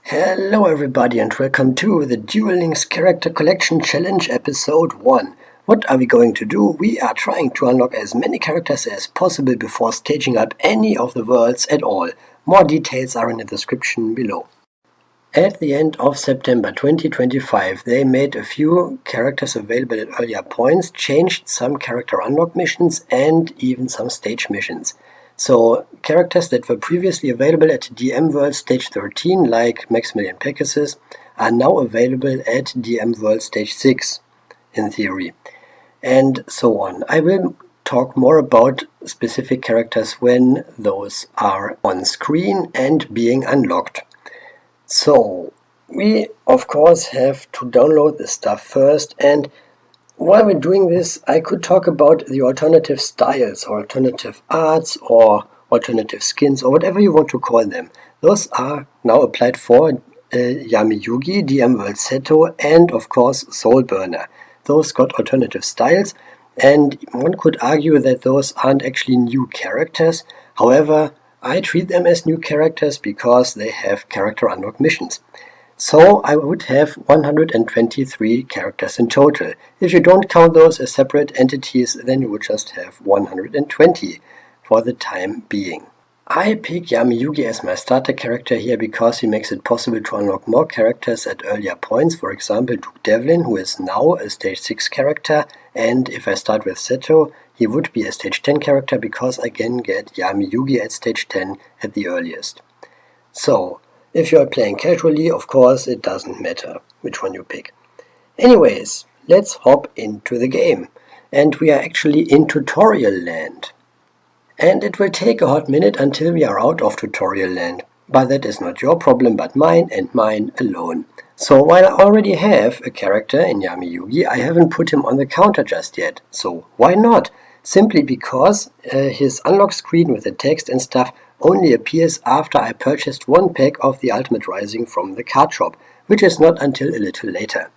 Hello everybody and welcome to the Duel Character Collection Challenge Episode 1. What are we going to do? We are trying to unlock as many characters as possible before staging up any of the worlds at all. More details are in the description below. At the end of September 2025, they made a few characters available at earlier points, changed some character unlock missions and even some stage missions. So, characters that were previously available at DM World Stage 13, like Maximilian Pegasus, are now available at DM World Stage 6, in theory. And so on. I will talk more about specific characters when those are on screen and being unlocked. So, we of course have to download this stuff first, and while we're doing this, I could talk about the alternative styles, or alternative arts, or alternative skins, or whatever you want to call them. Those are now applied for Yami Yugi, DM World Seto, and of course Soulburner. Those got alternative styles, and one could argue that those aren't actually new characters. However, I treat them as new characters because they have character unlock missions. So I would have 123 characters in total. If you don't count those as separate entities, then you would just have 120 for the time being. I pick Yami Yugi as my starter character here because he makes it possible to unlock more characters at earlier points. For example, Duke Devlin, who is now a stage 6 character, and if I start with Seto, he would be a stage 10 character because I can get Yami Yugi at stage 10 at the earliest. So, if you are playing casually, of course, it doesn't matter which one you pick. Anyways, let's hop into the game. And we are actually in tutorial land. And it will take a hot minute until we are out of tutorial land. But that is not your problem, but mine and mine alone. So while I already have a character in Yami Yugi, I haven't put him on the counter just yet. So why not? Simply because his unlock screen with the text and stuff only appears after I purchased one pack of the Ultimate Rising from the card shop, which is not until a little later.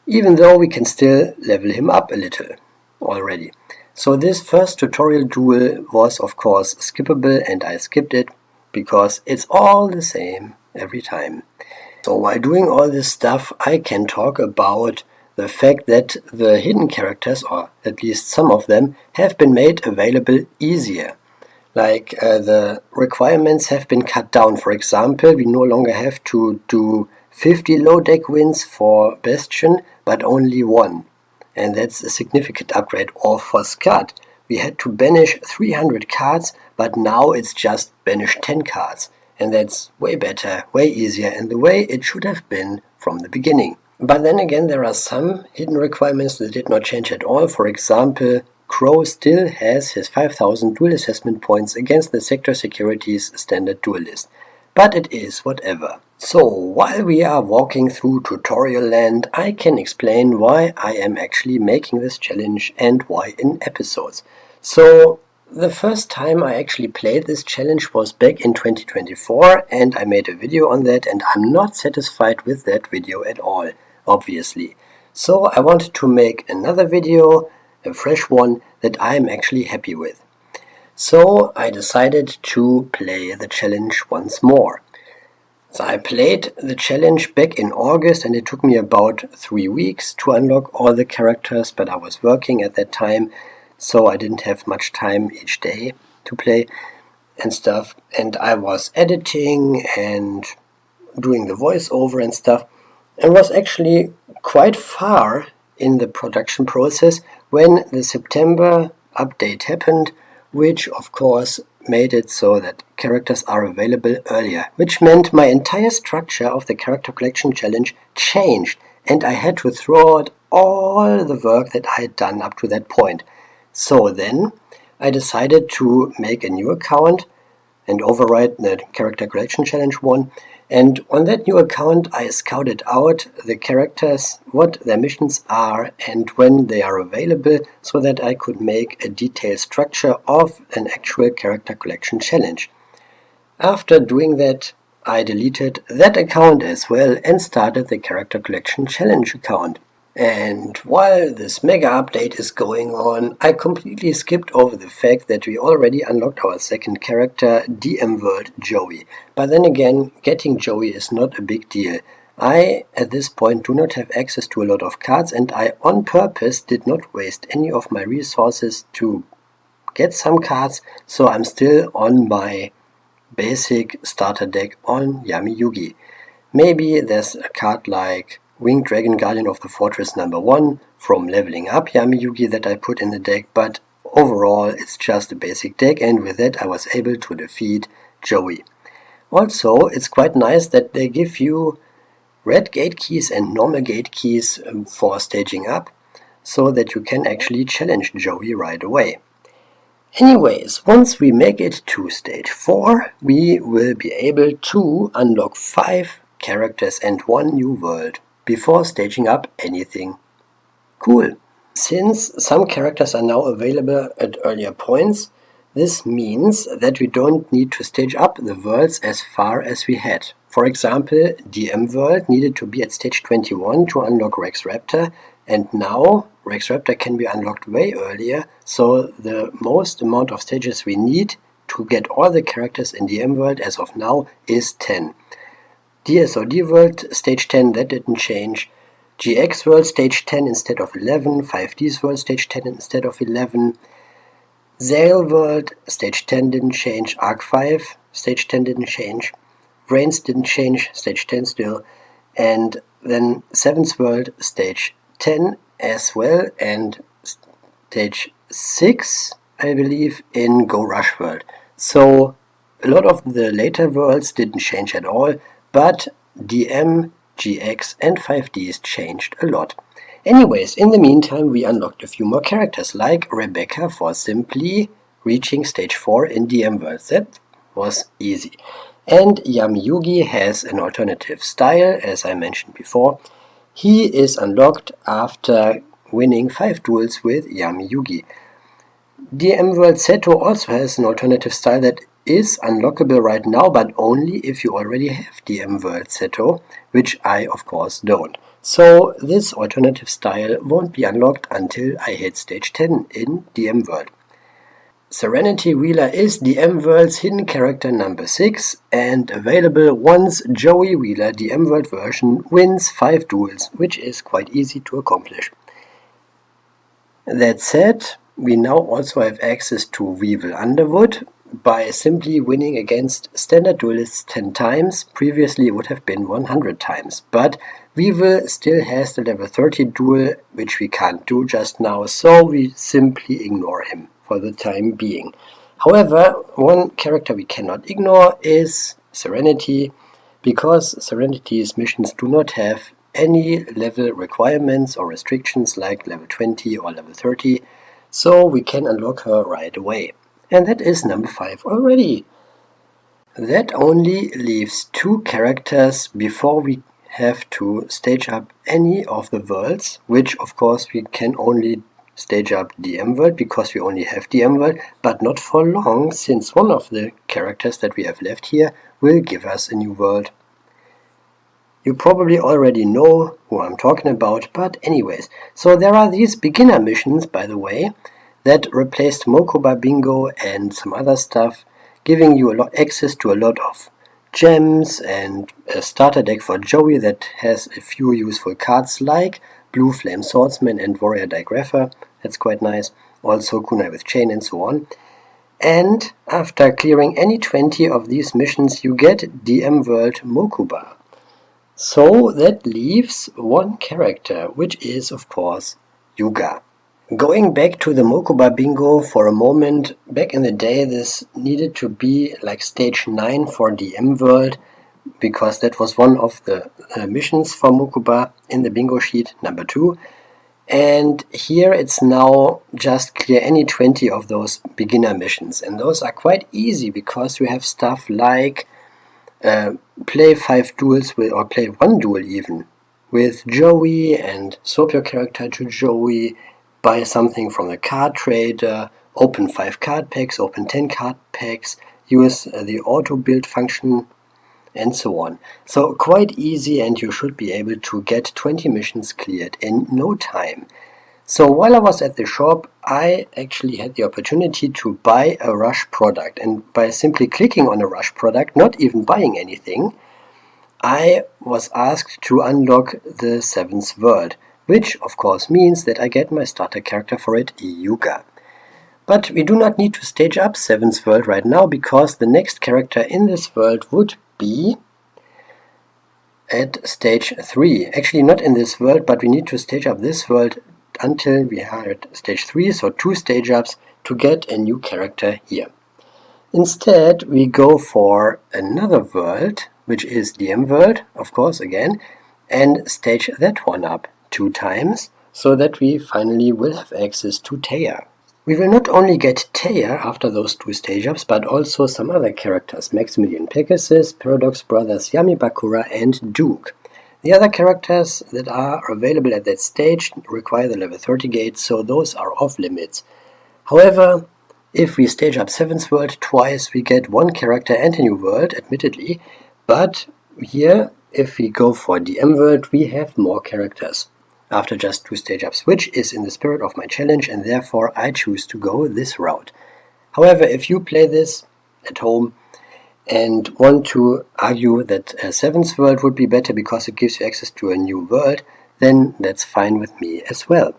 Even though we can still level him up a little already. So this first tutorial duel was of course skippable, and I skipped it because it's all the same every time. So while doing all this stuff, I can talk about the fact that the hidden characters, or at least some of them, have been made available easier. Like the requirements have been cut down. For example, we no longer have to do 50 low deck wins for Bastion, but only 1. And that's a significant upgrade. Or for Scud, we had to banish 300 cards, but now it's just banish 10 cards. And that's way better, way easier, and the way it should have been from the beginning. But then again, there are some hidden requirements that did not change at all. For example, Crow still has his 5000 duel assessment points against the Sector Securities standard duelist. But it is whatever. So, while we are walking through tutorial land, I can explain why I am actually making this challenge and why in episodes. So, the first time I actually played this challenge was back in 2024, and I made a video on that, and I'm not satisfied with that video at all, obviously. So I wanted to make another video, a fresh one, that I'm actually happy with. So I decided to play the challenge once more. So I played the challenge back in August, and it took me about 3 weeks to unlock all the characters, but I was working at that time, so I didn't have much time each day to play and stuff. And I was editing and doing the voiceover and stuff, and was actually quite far in the production process when the September update happened, which of course made it so that characters are available earlier, which meant my entire structure of the character collection challenge changed, and I had to throw out all the work that I had done up to that point. So then I decided to make a new account and overwrite the character collection challenge one, and on that new account I scouted out the characters, what their missions are and when they are available, so that I could make a detailed structure of an actual character collection challenge. After doing that, I deleted that account as well and started the character collection challenge account. And while this mega update is going on, I completely skipped over the fact that we already unlocked our second character, DM World Joey. But then again, getting Joey is not a big deal. I, at this point, do not have access to a lot of cards, and I on purpose did not waste any of my resources to get some cards, so I'm still on my basic starter deck on Yami Yugi. Maybe there's a card like Winged Dragon Guardian of the Fortress #1 from leveling up Yami Yugi that I put in the deck, but overall it's just a basic deck, and with that I was able to defeat Joey. Also, it's quite nice that they give you red gate keys and normal gate keys for staging up, so that you can actually challenge Joey right away. Anyways, once we make it to stage 4, we will be able to unlock 5 characters and 1 new world before staging up anything. Cool! Since some characters are now available at earlier points, this means that we don't need to stage up the worlds as far as we had. For example, DM World needed to be at stage 21 to unlock Rex Raptor, and now Rex Raptor can be unlocked way earlier, so the most amount of stages we need to get all the characters in DM World as of now is 10. DSOD World stage 10, that didn't change. GX World stage 10 instead of 11, 5D's World stage 10 instead of 11. Zale World stage 10 didn't change, Arc 5 stage 10 didn't change, Vrains didn't change, stage 10 still, and then 7th World stage 10 as well, and stage 6, I believe, in Go Rush World. So a lot of the later worlds didn't change at all, but DM, GX and 5Ds changed a lot. Anyways, in the meantime we unlocked a few more characters, like Rebecca for simply reaching stage 4 in DM Worlds. That was easy. And Yami Yugi has an alternative style, as I mentioned before. He is unlocked after winning 5 duels with Yami Yugi. DM World Seto also has an alternative style that is unlockable right now, but only if you already have DM World Seto, which I of course don't. So this alternative style won't be unlocked until I hit stage 10 in DM World. Serenity Wheeler is DM World's hidden character number 6 and available once Joey Wheeler DM World version wins 5 duels, which is quite easy to accomplish. That said, we now also have access to Weevil Underwood by simply winning against standard duelists 10 times. Previously it would have been 100 times, but Weevil still has the level 30 duel, which we can't do just now, so we simply ignore him for the time being. However, one character we cannot ignore is Serenity, because Serenity's missions do not have any level requirements or restrictions like level 20 or level 30, so we can unlock her right away. And that is number 5 already. That only leaves 2 characters before we have to stage up any of the worlds, which of course we can only stage up DM World because we only have DM World, but not for long, since one of the characters that we have left here will give us a new world. You probably already know who I'm talking about, but anyways, so there are these beginner missions, by the way, that replaced Mokuba Bingo and some other stuff, giving you access to a lot of gems and a starter deck for Joey that has a few useful cards like Blue Flame Swordsman and Warrior Digrapher. That's quite nice. Also Kunai with Chain and so on. And after clearing any 20 of these missions, you get DM World Mokuba. So that leaves 1 character, which is of course Yuga. Going back to the Mokuba Bingo for a moment, back in the day this needed to be like stage 9 for DM World, because that was one of the missions for Mokuba in the bingo sheet, number 2. And here it's now just clear any 20 of those beginner missions, and those are quite easy because you have stuff like play 5 duels with, or play 1 duel even, with Joey and swap your character to Joey, buy something from the card trader, open 5 card packs, open 10 card packs, use the auto build function and so on. So quite easy, and you should be able to get 20 missions cleared in no time. So while I was at the shop, I actually had the opportunity to buy a Rush product, and by simply clicking on a Rush product, not even buying anything, I was asked to unlock the 7th world, which of course means that I get my starter character for it, Yuga. But we do not need to stage up 7th world right now, because the next character in this world would be at stage 3. Actually not in this world, but we need to stage up this world until we are at stage 3, so 2 stage ups to get a new character here. Instead we go for another world, which is DM world, of course, again, and stage that one up 2 times, so that we finally will have access to Taya. We will not only get Taya after those 2 stage ups, but also some other characters, Maximilian Pegasus, Paradox Brothers Yami Bakura, and Duke. The other characters that are available at that stage require the level 30 gate, so those are off limits. However, if we stage up 7th world twice, we get 1 character and a new world, admittedly, but here, if we go for DM world, we have more characters after just 2 stage ups, which is in the spirit of my challenge, and therefore I choose to go this route. However, if you play this at home and want to argue that a 7th world would be better because it gives you access to a new world, then that's fine with me as well.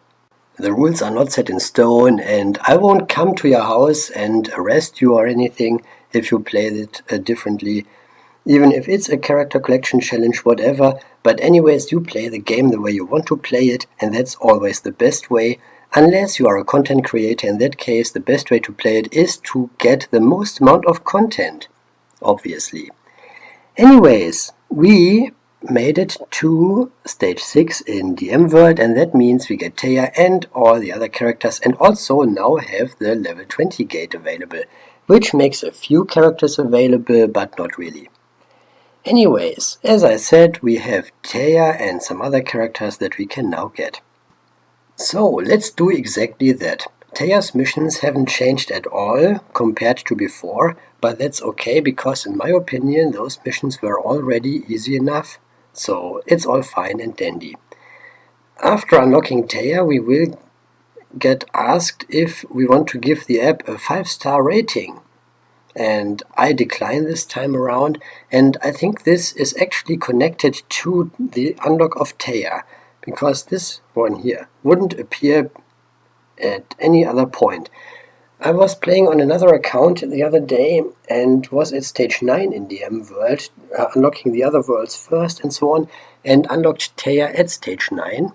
The rules are not set in stone, and I won't come to your house and arrest you or anything if you play it differently, even if it's a character collection challenge, whatever. But anyways, you play the game the way you want to play it, and that's always the best way, unless you are a content creator. In that case, the best way to play it is to get the most amount of content, obviously. Anyways, we made it to stage 6 in DM world, and that means we get Taya and all the other characters, and also now have the level 20 gate available, which makes a few characters available, but not really. Anyways, as I said, we have Taya and some other characters that we can now get. So let's do exactly that. Taya's missions haven't changed at all compared to before, but that's okay, because in my opinion those missions were already easy enough, so it's all fine and dandy. After unlocking Taya, we will get asked if we want to give the app a 5-star rating, and I decline this time around, and I think this is actually connected to the unlock of Taya, because this one here wouldn't appear at any other point. I was playing on another account the other day and was at stage 9 in DM world, unlocking the other worlds first and so on, and unlocked Taya at stage 9,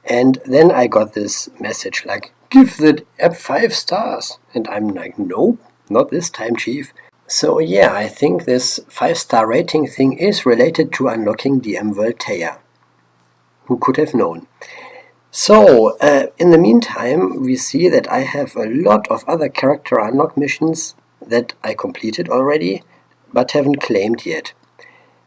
and then I got this message like, give the app 5 stars, and I'm like, no, not this time, chief. So yeah, I think this 5-star rating thing is related to unlocking DM world Taya. Who could have known? So, in the meantime, we see that I have a lot of other character unlock missions that I completed already, but haven't claimed yet.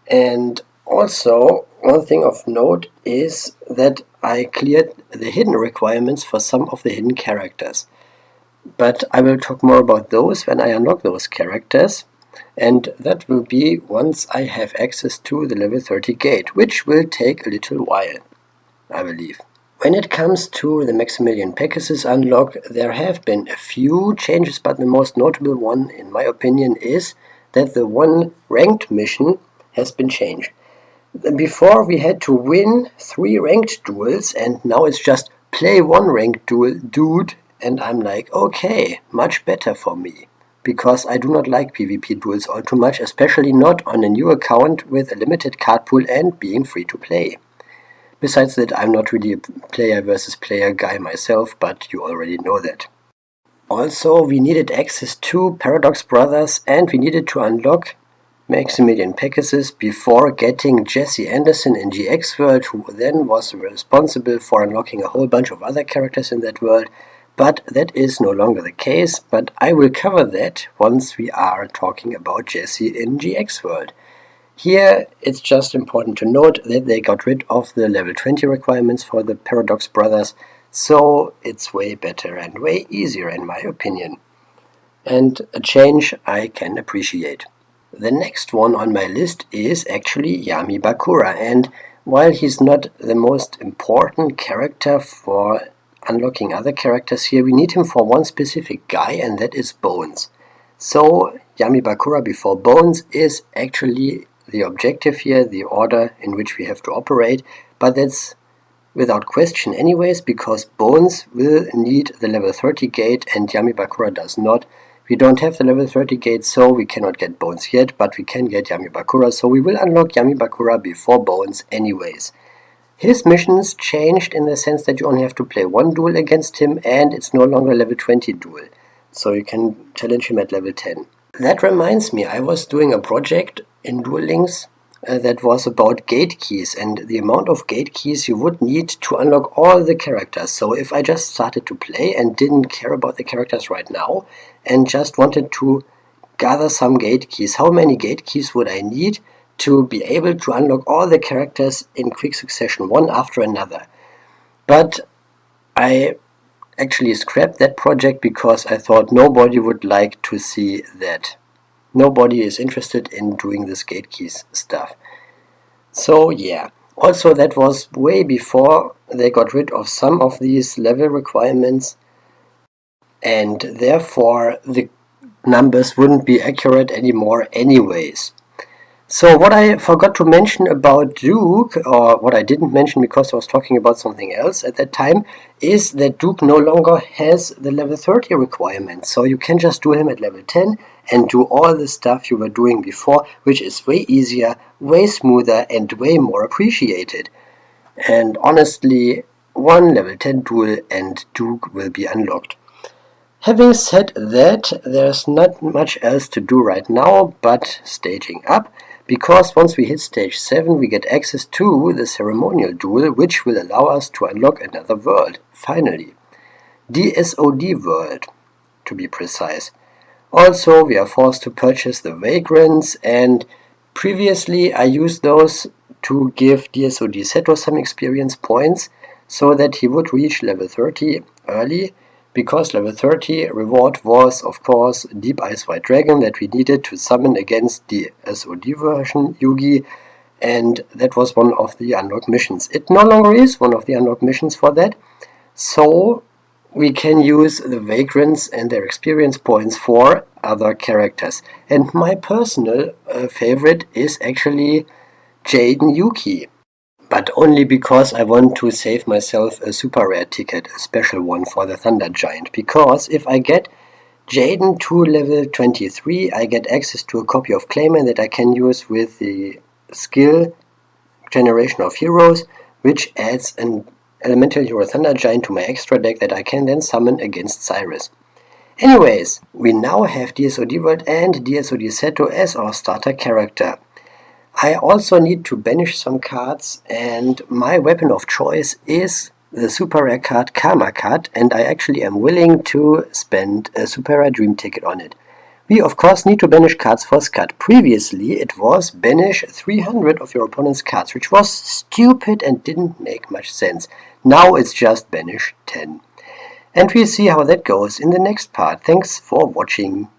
And also, one thing of note is that I cleared the hidden requirements for some of the hidden characters. But I will talk more about those when I unlock those characters, and that will be once I have access to the level 30 gate, which will take a little while, I believe. When it comes to the Maximilian Pegasus unlock, there have been a few changes, but the most notable one, in my opinion, is that the 1 ranked mission has been changed. Before we had to win 3 ranked duels, and now it's just play 1 ranked duel, dude, and I'm like, okay, much better for me, because I do not like PvP duels all too much, especially not on a new account with a limited card pool and being free to play. Besides that, I'm not really a player versus player guy myself, but you already know that. Also, we needed access to Paradox Brothers, and we needed to unlock Maximilian Pegasus before getting Jesse Anderson in GX world, who then was responsible for unlocking a whole bunch of other characters in that world, but that is no longer the case, but I will cover that once we are talking about Jesse in GX world. Here, it's just important to note that they got rid of the level 20 requirements for the Paradox Brothers, so it's way better and way easier in my opinion. And a change I can appreciate. The next one on my list is actually Yami Bakura, and while he's not the most important character for unlocking other characters here, we need him for one specific guy, and that is Bones. So Yami Bakura before Bones is actually the objective here, the order in which we have to operate, but that's without question anyways, because Bones will need the level 30 gate and Yami Bakura does not. We don't have the level 30 gate, so we cannot get Bones yet, but we can get Yami Bakura, so we will unlock Yami Bakura before Bones anyways. His missions changed in the sense that you only have to play one duel against him, and it's no longer level 20 duel, so you can challenge him at level 10. That reminds me, I was doing a project in Duel Links that was about gate keys and the amount of gate keys you would need to unlock all the characters. So if I just started to play and didn't care about the characters right now and just wanted to gather some gate keys, how many gate keys would I need to be able to unlock all the characters in quick succession, one after another? But I actually scrapped that project because I thought nobody would like to see that. Nobody is interested in doing this gate keys stuff. So yeah, also that was way before they got rid of some of these level requirements, and therefore the numbers wouldn't be accurate anymore anyways. So what I forgot to mention about Duke, or what I didn't mention because I was talking about something else at that time, is that Duke no longer has the level 30 requirement. So you can just do him at level 10 and do all the stuff you were doing before, which is way easier, way smoother, and way more appreciated. And honestly, one level 10 duel and Duke will be unlocked. Having said that, there's not much else to do right now but staging up, because once we hit stage 7 we get access to the ceremonial duel, which will allow us to unlock another world, finally. DSOD world, to be precise. Also, we are forced to purchase the Vagrants, and previously I used those to give DSOD Seto some experience points so that he would reach level 30 early, because level 30 reward was, of course, Deep Ice White Dragon that we needed to summon against the SOD version Yugi, and that was one of the unlock missions. It no longer is one of the unlock missions for that, so we can use the Vagrants and their experience points for other characters. And my personal favorite is actually Jaden Yuki. But only because I want to save myself a super rare ticket, a special one for the Thunder Giant. Because if I get Jaden to level 23, I get access to a copy of Clayman that I can use with the skill Generation of Heroes, which adds an Elemental Hero Thunder Giant to my extra deck that I can then summon against Cyrus. Anyways, we now have DSOD World and DSOD Seto as our starter character. I also need to banish some cards, and my weapon of choice is the super rare card Karma Card, and I actually am willing to spend a super rare dream ticket on it. We of course need to banish cards for Scut. Previously it was banish 300 of your opponent's cards, which was stupid and didn't make much sense. Now it's just banish 10. And we'll see how that goes in the next part. Thanks for watching.